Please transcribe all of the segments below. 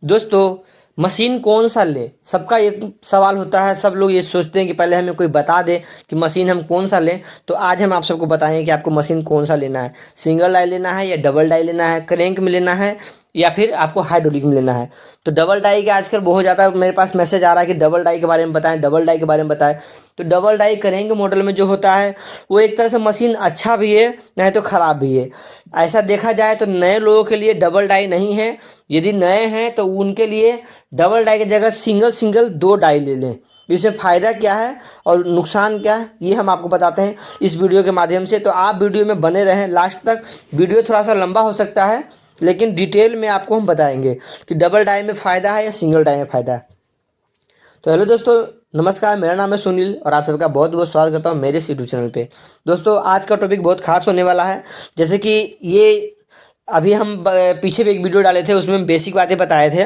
दोस्तों, मशीन कौन सा लें? सबका एक सवाल होता है। सब लोग ये सोचते हैं कि पहले हमें कोई बता दे कि मशीन हम कौन सा लें। तो आज हम आप सबको बताएंगे कि आपको मशीन कौन सा लेना है। सिंगल डाई लेना है या डबल डाई लेना है, क्रैंक में लेना है या फिर आपको हाइड्रोलिक में लेना है। तो डबल डाई के आजकल बहुत ज़्यादा मेरे पास मैसेज आ रहा है कि डबल डाई के बारे में बताएं, डबल डाई के बारे में बताएं। तो डबल डाई क्रैंक मॉडल में जो होता है वो एक तरह से मशीन अच्छा भी है, नहीं तो ख़राब भी है। ऐसा देखा जाए तो नए लोगों के लिए डबल डाई नहीं है। यदि नए हैं तो उनके लिए डबल डाई की जगह सिंगल सिंगल 2 डाई ले लें। इसमें फ़ायदा क्या है और नुकसान क्या है, ये हम आपको बताते हैं इस वीडियो के माध्यम से। तो आप वीडियो में बने रहें लास्ट तक। वीडियो थोड़ा सा लंबा हो सकता है, लेकिन डिटेल में आपको हम बताएंगे कि डबल डाई में फ़ायदा है या सिंगल डाई में फ़ायदा है। तो हेलो दोस्तों, नमस्कार। मेरा नाम है सुनील और आप सबका बहुत बहुत स्वागत करता हूँ मेरे इस यूट्यूब चैनल पे। दोस्तों, आज का टॉपिक बहुत खास होने वाला है। जैसे कि ये अभी हम पीछे भी एक वीडियो डाले थे, उसमें हम बेसिक बातें बताए थे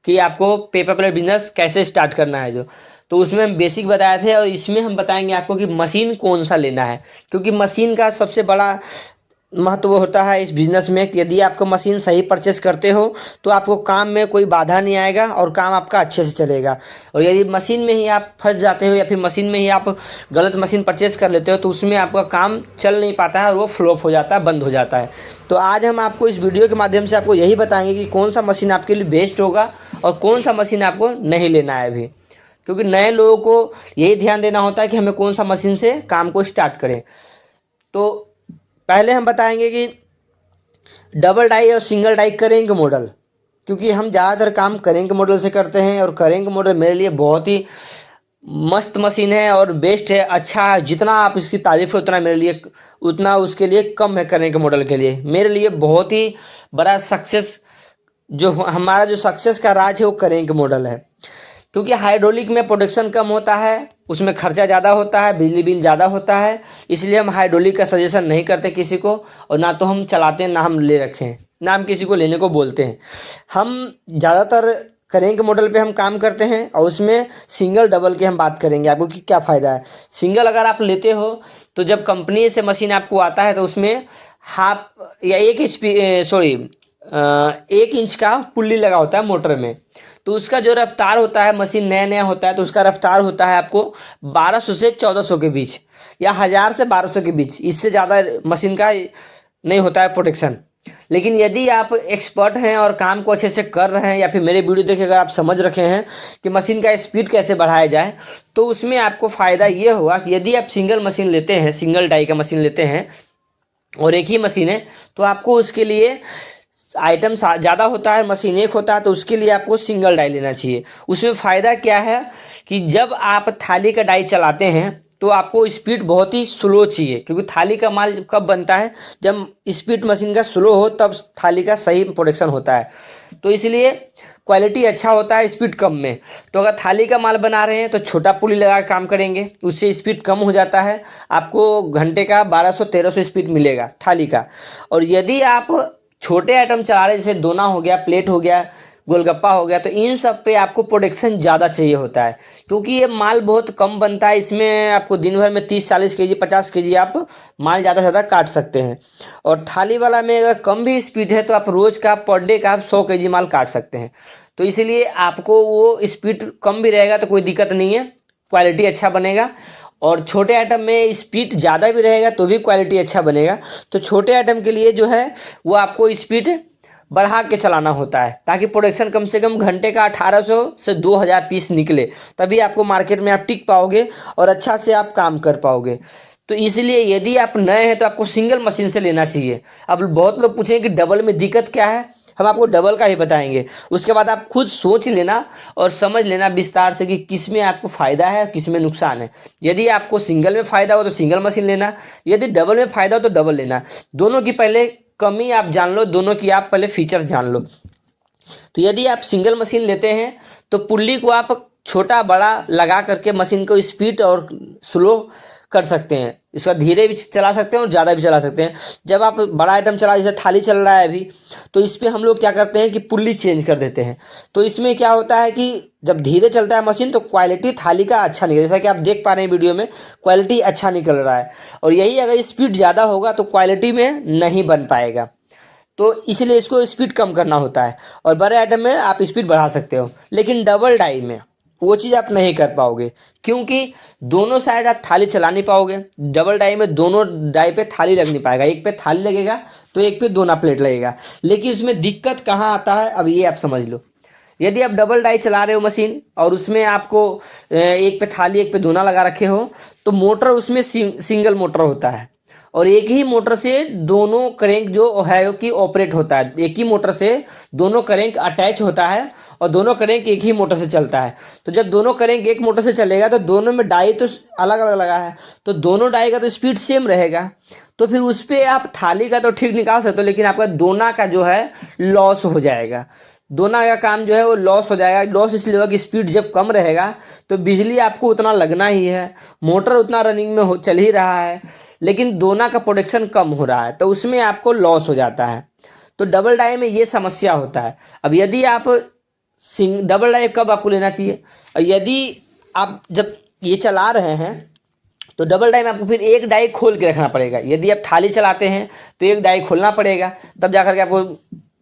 कि आपको पेपर प्लेट बिजनेस कैसे स्टार्ट करना है। जो तो उसमें हम बेसिक बताए थे, और इसमें हम बताएंगे आपको कि मशीन कौन सा लेना है। क्योंकि मशीन का सबसे बड़ा महत्व होता है इस बिज़नेस में कि यदि आपको मशीन सही परचेस करते हो तो आपको काम में कोई बाधा नहीं आएगा और काम आपका अच्छे से चलेगा। और यदि मशीन में ही आप फंस जाते हो या फिर मशीन में ही आप गलत मशीन परचेस कर लेते हो तो उसमें आपका काम चल नहीं पाता है और वो फ्लॉप हो जाता है, बंद हो जाता है। तो आज हम आपको इस वीडियो के माध्यम से आपको यही बताएंगे कि कौन सा मशीन आपके लिए बेस्ट होगा और कौन सा मशीन आपको नहीं लेना है अभी। क्योंकि नए लोगों को यही ध्यान देना होता है कि हमें कौन सा मशीन से काम को स्टार्ट करें। तो पहले हम बताएंगे कि डबल डाई और सिंगल डाई करेंगे मॉडल। क्योंकि हम ज़्यादातर काम करेंगे मॉडल से करते हैं और करेंगे मॉडल मेरे लिए बहुत ही मस्त मशीन है और बेस्ट है, अच्छा है। जितना आप इसकी तारीफ है उतना मेरे लिए, उतना उसके लिए कम है। करेंगे मॉडल के लिए मेरे लिए बहुत ही बड़ा सक्सेस, जो हमारा जो सक्सेस का राज है वो करेंगे मॉडल है। क्योंकि हाइड्रोलिक में प्रोडक्शन कम होता है, उसमें खर्चा ज़्यादा होता है, बिजली बिल ज़्यादा होता है। इसलिए हम हाइड्रोलिक का सजेशन नहीं करते किसी को, और ना तो हम चलाते हैं, ना हम ले रखे हैं, ना हम किसी को लेने को बोलते हैं। हम ज़्यादातर करेंगे मॉडल पे हम काम करते हैं, और उसमें सिंगल डबल की हम बात करेंगे आपको कि क्या फ़ायदा है। सिंगल अगर आप लेते हो तो जब कंपनी से मशीन आपको आता है तो उसमें हाफ या 1 इंच का पुल्ली लगा होता है मोटर में। तो उसका जो रफ्तार होता है, मशीन नया नया होता है तो उसका रफ्तार होता है आपको 1200 से 1400 के बीच, या 1000 से 1200 के बीच। इससे ज़्यादा मशीन का नहीं होता है प्रोटेक्शन। लेकिन यदि आप एक्सपर्ट हैं और काम को अच्छे से कर रहे हैं, या फिर मेरे वीडियो देख अगर आप समझ रखे हैं कि मशीन का स्पीड कैसे बढ़ाया जाए, तो उसमें आपको फ़ायदा ये होगा कि यदि आप सिंगल मशीन लेते हैं, सिंगल डाई का मशीन लेते हैं और एक ही मशीन है, तो आपको उसके लिए आइटम ज़्यादा होता है, मशीन एक होता है, तो उसके लिए आपको सिंगल डाई लेना चाहिए। उसमें फ़ायदा क्या है कि जब आप थाली का डाई चलाते हैं तो आपको स्पीड बहुत ही स्लो चाहिए। क्योंकि थाली का माल कब बनता है, जब स्पीड मशीन का स्लो हो तब थाली का सही प्रोडक्शन होता है। तो इसलिए क्वालिटी अच्छा होता है स्पीड कम में। तो अगर थाली का माल बना रहे हैं तो छोटा पुली लगा के काम करेंगे, उससे स्पीड कम हो जाता है। आपको घंटे का 1200-1300 स्पीड मिलेगा थाली का। और यदि आप छोटे आइटम चला रहे, जैसे दोना हो गया, प्लेट हो गया, गोलगप्पा हो गया, तो इन सब पे आपको प्रोडक्शन ज़्यादा चाहिए होता है। क्योंकि ये माल बहुत कम बनता है, इसमें आपको दिन भर में 30-40 केजी 50 केजी आप माल ज़्यादा से ज़्यादा काट सकते हैं। और थाली वाला में अगर कम भी स्पीड है तो आप रोज़ का पर डे का आप 100 केजी माल काट सकते हैं। तो इसलिए आपको वो स्पीड कम भी रहेगा तो कोई दिक्कत नहीं है, क्वालिटी अच्छा बनेगा। और छोटे आइटम में स्पीड ज़्यादा भी रहेगा तो भी क्वालिटी अच्छा बनेगा। तो छोटे आइटम के लिए जो है वो आपको स्पीड बढ़ा के चलाना होता है, ताकि प्रोडक्शन कम से कम घंटे का 1800 से 2000 पीस निकले। तभी आपको मार्केट में आप टिक पाओगे और अच्छा से आप काम कर पाओगे। तो इसलिए यदि आप नए हैं तो आपको सिंगल मशीन से लेना चाहिए। अब बहुत लोग पूछेंगे कि डबल में दिक्कत क्या है, हम आपको डबल का ही बताएंगे। उसके बाद आप खुद सोच लेना और समझ लेना विस्तार से कि किस में आपको फ़ायदा है और किस में नुकसान है। यदि आपको सिंगल में फ़ायदा हो तो सिंगल मशीन लेना, यदि डबल में फ़ायदा हो तो डबल लेना। दोनों की पहले कमी आप जान लो, दोनों की आप पहले फीचर्स जान लो। तो यदि आप सिंगल मशीन लेते हैं तो पुल्ली को आप छोटा बड़ा लगा करके मशीन को स्पीड और स्लो कर सकते हैं। इसका धीरे भी चला सकते हैं और ज़्यादा भी चला सकते हैं। जब आप बड़ा आइटम चला, जैसे थाली चल रहा है अभी, तो इस पर हम लोग क्या करते हैं कि पुल्ली चेंज कर देते हैं। तो इसमें क्या होता है कि जब धीरे चलता है मशीन तो क्वालिटी थाली का अच्छा निकल, जैसा कि आप देख पा रहे हैं वीडियो में, क्वालिटी अच्छा निकल रहा है। और यही अगर स्पीड ज़्यादा होगा तो क्वालिटी में नहीं बन पाएगा। तो इसलिए इसको स्पीड कम करना होता है, और बड़े आइटम में आप स्पीड बढ़ा सकते हो। लेकिन डबल डाई में वो चीज़ आप नहीं कर पाओगे, क्योंकि दोनों साइड आप थाली चला नहीं पाओगे। डबल डाई में दोनों डाई पे थाली लग नहीं पाएगा, एक पे थाली लगेगा तो एक पे दोना प्लेट लगेगा। लेकिन इसमें दिक्कत कहाँ आता है, अब ये आप समझ लो। यदि आप डबल डाई चला रहे हो मशीन और उसमें आपको एक पे थाली एक पे दोना लगा रखे हो, तो मोटर उसमें सिंगल मोटर होता है, और एक ही मोटर से दोनों क्रैंक जो है कि ऑपरेट होता है। एक ही मोटर से दोनों क्रैंक अटैच होता है और दोनों क्रैंक एक ही मोटर से चलता है। तो जब दोनों क्रैंक एक मोटर से चलेगा तो दोनों में डाई तो अलग अलग लगा है, तो दोनों डाई का तो स्पीड सेम रहेगा। तो फिर उस पर आप थाली का तो ठीक निकाल सकते हो, लेकिन आपका दोना का जो है लॉस हो जाएगा। दोना का काम जो है वो लॉस हो जाएगा। लॉस इसलिए होगा कि स्पीड जब कम रहेगा तो बिजली आपको उतना लगना ही है, मोटर उतना रनिंग में चल ही रहा है, लेकिन दोना का प्रोडक्शन कम हो रहा है, तो उसमें आपको लॉस हो जाता है। तो डबल डाई में ये समस्या होता है। अब यदि आप डबल डाई कब आपको लेना चाहिए, यदि आप जब ये चला रहे हैं तो डबल डाई में आपको फिर एक डाई खोल के रखना पड़ेगा। यदि आप थाली चलाते हैं तो एक डाई खोलना पड़ेगा, तब जाकर के आपको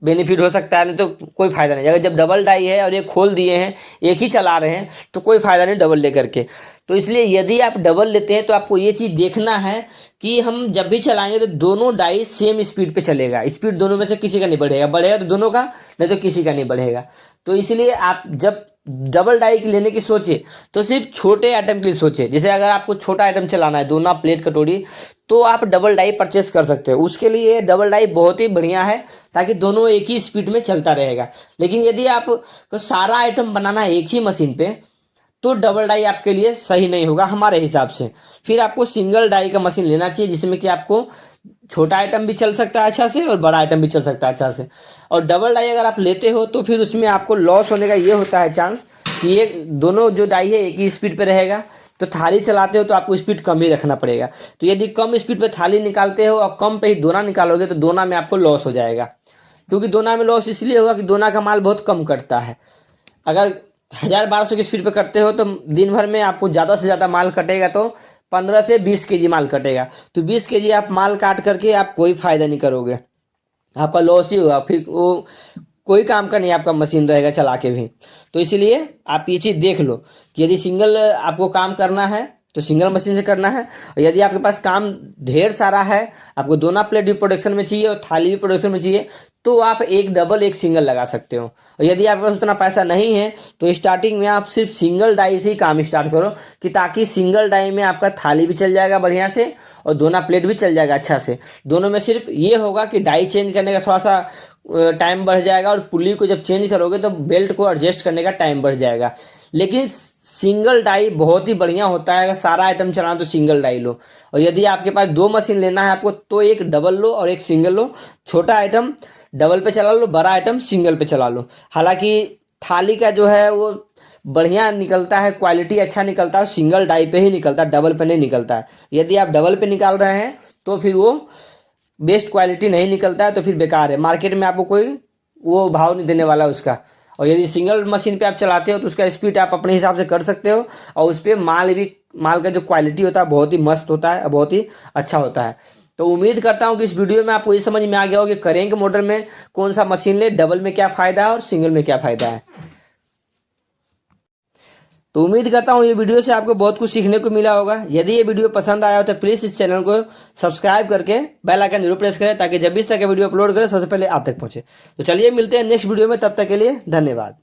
बेनिफिट हो सकता है, नहीं तो कोई फायदा नहीं। अगर जब डबल डाई है और ये खोल दिए हैं, एक ही चला रहे हैं, तो कोई फायदा नहीं डबल लेकर के। तो इसलिए यदि आप डबल लेते हैं तो आपको ये चीज़ देखना है कि हम जब भी चलाएंगे तो दोनों डाई सेम स्पीड पे चलेगा। स्पीड दोनों में से किसी का नहीं बढ़ेगा, बढ़ेगा तो दोनों का, नहीं तो किसी का नहीं बढ़ेगा। तो इसलिए आप जब डबल डाई लेने की सोचे तो सिर्फ छोटे आइटम के लिए सोचे। जैसे अगर आपको छोटा आइटम चलाना है, दोना प्लेट कटोरी, तो आप डबल डाई परचेस कर सकते हो। उसके लिए डबल डाई बहुत ही बढ़िया है, ताकि दोनों एक ही स्पीड में चलता रहेगा। लेकिन यदि आप को सारा आइटम बनाना है एक ही मशीन पे, तो डबल डाई आपके लिए सही नहीं होगा हमारे हिसाब से। फिर आपको सिंगल डाई का मशीन लेना चाहिए, जिसमें कि आपको छोटा आइटम भी चल सकता है अच्छा से और बड़ा आइटम भी चल सकता है अच्छा से। और डबल डाई अगर आप लेते हो तो फिर उसमें आपको लॉस होने का ये होता है चांस कि ये दोनों जो डाई है एक ही स्पीड पे रहेगा। तो थाली चलाते हो तो आपको स्पीड कम ही रखना पड़ेगा। तो यदि कम स्पीड पे थाली निकालते हो और कम पे ही दोना निकालोगे तो दोना में आपको लॉस हो जाएगा। क्योंकि दोना में लॉस इसलिए होगा कि दोना का माल बहुत कम कटता है। अगर 1000-1200 की स्पीड पे करते हो तो दिन भर में आपको ज़्यादा से ज़्यादा माल कटेगा, तो 15 से 20 केजी माल कटेगा। तो 20 केजी आप माल काट करके आप कोई फायदा नहीं करोगे, आपका लॉस ही होगा। फिर वो कोई काम का नहीं आपका मशीन रहेगा चला के भी। तो इसलिए आप ये चीज़ देख लो कि यदि सिंगल आपको काम करना है तो सिंगल मशीन से करना है, और यदि आपके पास काम ढेर सारा है, आपको दोना प्लेट भी प्रोडक्शन में चाहिए और थाली भी प्रोडक्शन में चाहिए, तो आप एक डबल एक सिंगल लगा सकते हो। और यदि आपके पास उतना पैसा नहीं है तो स्टार्टिंग में आप सिर्फ सिंगल डाई से ही काम स्टार्ट करो, कि ताकि सिंगल डाई में आपका थाली भी चल जाएगा बढ़िया से और दोना प्लेट भी चल जाएगा अच्छा से। दोनों में सिर्फ ये होगा कि डाई चेंज करने का थोड़ा सा टाइम बढ़ जाएगा, और पुली को जब चेंज करोगे तो बेल्ट को एडजस्ट करने का टाइम बढ़ जाएगा। लेकिन सिंगल डाई बहुत ही बढ़िया होता है। अगर सारा आइटम चलाना तो सिंगल डाई लो, और यदि आपके पास 2 मशीन लेना है आपको तो एक डबल लो और एक सिंगल लो। छोटा आइटम डबल पे चला लो, बड़ा आइटम सिंगल पे चला लो। हालांकि थाली का जो है वो बढ़िया निकलता है, क्वालिटी अच्छा निकलता है, सिंगल डाई पे ही निकलता है, डबल पे नहीं निकलता है। यदि आप डबल पे निकाल रहे हैं तो फिर वो बेस्ट क्वालिटी नहीं निकलता है, तो फिर बेकार है, मार्केट में आपको कोई वो भाव नहीं देने वाला उसका। और यदि सिंगल मशीन पे आप चलाते हो तो उसका स्पीड आप अपने हिसाब से कर सकते हो, और उस पर माल का जो क्वालिटी होता है बहुत ही मस्त होता है, बहुत ही अच्छा होता है। तो उम्मीद करता हूँ कि इस वीडियो में आपको ये समझ में आ गया हो कि करेंगे मोटर में कौन सा मशीन ले, डबल में क्या फ़ायदा है और सिंगल में क्या फ़ायदा है। तो उम्मीद करता हूँ ये वीडियो से आपको बहुत कुछ सीखने को मिला होगा। यदि ये वीडियो पसंद आया हो तो प्लीज़ इस चैनल को सब्सक्राइब करके बेल आइकन जरूर प्रेस करें, ताकि जब भी इस तरह का वीडियो अपलोड करें सबसे पहले आप तक पहुँचे। तो चलिए मिलते हैं नेक्स्ट वीडियो में, तब तक के लिए धन्यवाद।